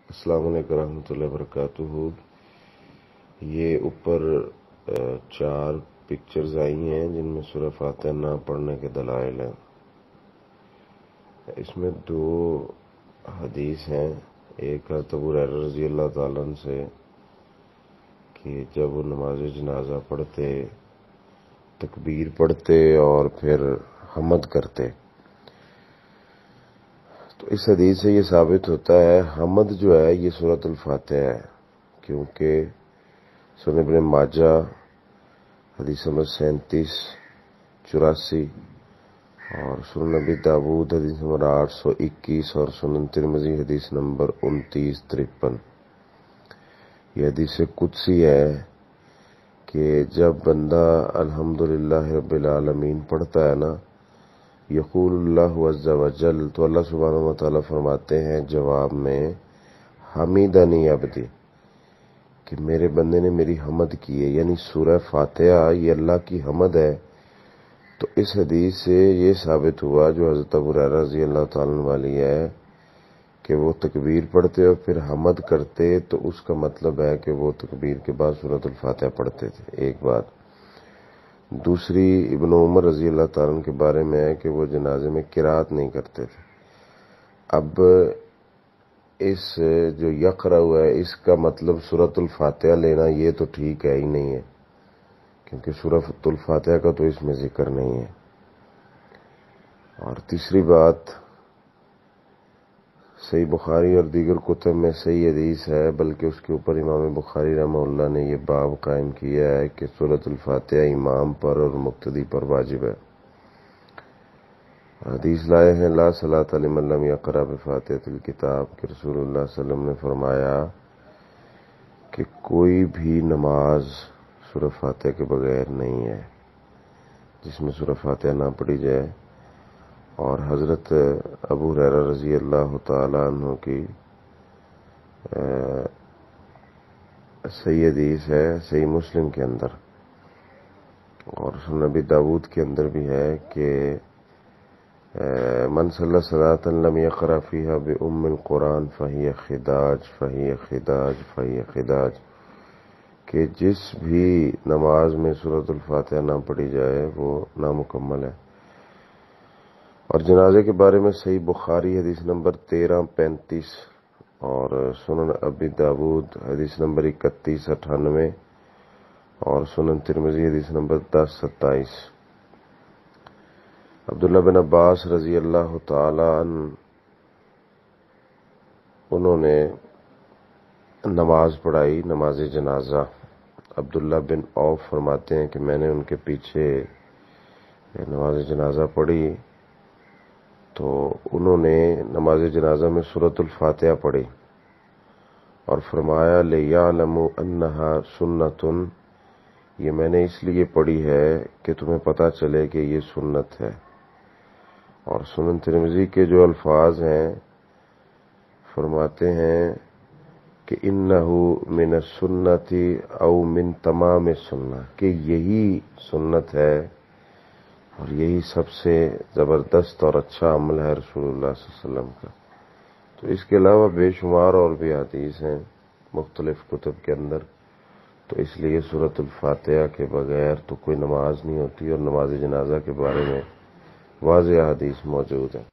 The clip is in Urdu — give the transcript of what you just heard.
السلام علیکم ورحمۃ اللہ وبرکاتہ۔ یہ اوپر 4 پکچرز آئی ہیں جن میں سورہ فاتحہ نہ پڑھنے کے دلائل ہیں۔ اس میں 2 حدیث ہیں۔ ایک حضرت ابو ہریرہ رضی اللہ تعالیٰ عنہ سے کہ جب وہ نماز جنازہ پڑھتے تکبیر پڑھتے اور پھر حمد کرتے، تو اس حدیث سے یہ ثابت ہوتا ہے حمد جو ہے یہ سورت الفاتحہ ہے، کیونکہ سنن ابن ماجہ حدیث نمبر 37، 84 اور سنن نبی داود حدیث نمبر 821 اور سنن ترمذی حدیث نمبر 2953، یہ حدیث قدسی ہے کہ جب بندہ الحمدللہ رب العالمین پڑھتا ہے نا، یقول اللہ عز وجل، تو اللہ سبحانہ و تعالیٰ فرماتے ہیں جواب میں حمیدنی عبدی، کہ میرے بندے نے میری حمد کی ہے، یعنی سورہ فاتحہ یہ اللہ کی حمد ہے۔ تو اس حدیث سے یہ ثابت ہوا جو حضرت ابو ہریرہ رضی اللہ تعالیٰ عنہ والی ہے کہ وہ تکبیر پڑھتے اور پھر حمد کرتے، تو اس کا مطلب ہے کہ وہ تکبیر کے بعد سورۃ الفاتحہ پڑھتے تھے، ایک بات۔ دوسری ابن عمر رضی اللہ تعالیٰ عنہ کے بارے میں ہے کہ وہ جنازے میں قرات نہیں کرتے تھے۔ اب اس جو یقرأ ہوا ہے اس کا مطلب سورۃ الفاتحہ لینا یہ تو ٹھیک ہے ہی نہیں ہے، کیونکہ سورۃ الفاتحہ کا تو اس میں ذکر نہیں ہے۔ اور تیسری بات، صحیح بخاری اور دیگر کتب میں صحیح حدیث ہے، بلکہ اس کے اوپر امام بخاری رحمہ اللہ نے یہ باب قائم کیا ہے کہ سورۃ الفاتحہ امام پر اور مقتدی پر واجب ہے۔ حدیث لائے ہیں لا صلاۃ لمن لم یقرأ بفاتحۃ الکتاب، کہ رسول اللہ صلی اللہ علیہ وسلم نے فرمایا کہ کوئی بھی نماز سورہ فاتحہ کے بغیر نہیں ہے جس میں سورہ فاتحہ نہ پڑھی جائے۔ اور حضرت ابو ہریرہ رضی اللہ تعالی عنہ کی صحیح حدیث ہے صحیح مسلم کے اندر، اور سنن نبی داود کے اندر بھی ہے کہ من صلی صلاۃ لم یقرأ فیہا بأم القرآن فہی خداج فہی خداج فہی خداج، کہ جس بھی نماز میں سورۃ الفاتحہ نہ پڑھی جائے وہ نامکمل ہے۔ اور جنازے کے بارے میں صحیح بخاری حدیث نمبر 1335 اور سنن ابی داود حدیث نمبر 3198 اور سنن ترمذی حدیث نمبر 1027، عبداللہ بن عباس رضی اللہ تعالی عنہ انہوں نے نماز پڑھائی، نماز جنازہ۔ عبداللہ بن عوف فرماتے ہیں کہ میں نے ان کے پیچھے نماز جنازہ پڑھی تو انہوں نے نماز جنازہ میں سورۃ الفاتحہ پڑھی اور فرمایا لِيَعْلَمُوا أَنَّهَا سُنَّةٌ، یہ میں نے اس لیے پڑھی ہے کہ تمہیں پتہ چلے کہ یہ سنت ہے۔ اور سنن ترمذی کے جو الفاظ ہیں فرماتے ہیں کہ اِنَّهُ مِنَ السُّنَّةِ أَوْ مِن تَمَامِ السُّنَّةِ، کہ یہی سنت ہے اور یہی سب سے زبردست اور اچھا عمل ہے رسول اللہ صلی اللہ علیہ وسلم کا۔ تو اس کے علاوہ بے شمار اور بھی حدیث ہیں مختلف کتب کے اندر، تو اس لیے سورۃ الفاتحہ کے بغیر تو کوئی نماز نہیں ہوتی، اور نماز جنازہ کے بارے میں واضح حدیث موجود ہے۔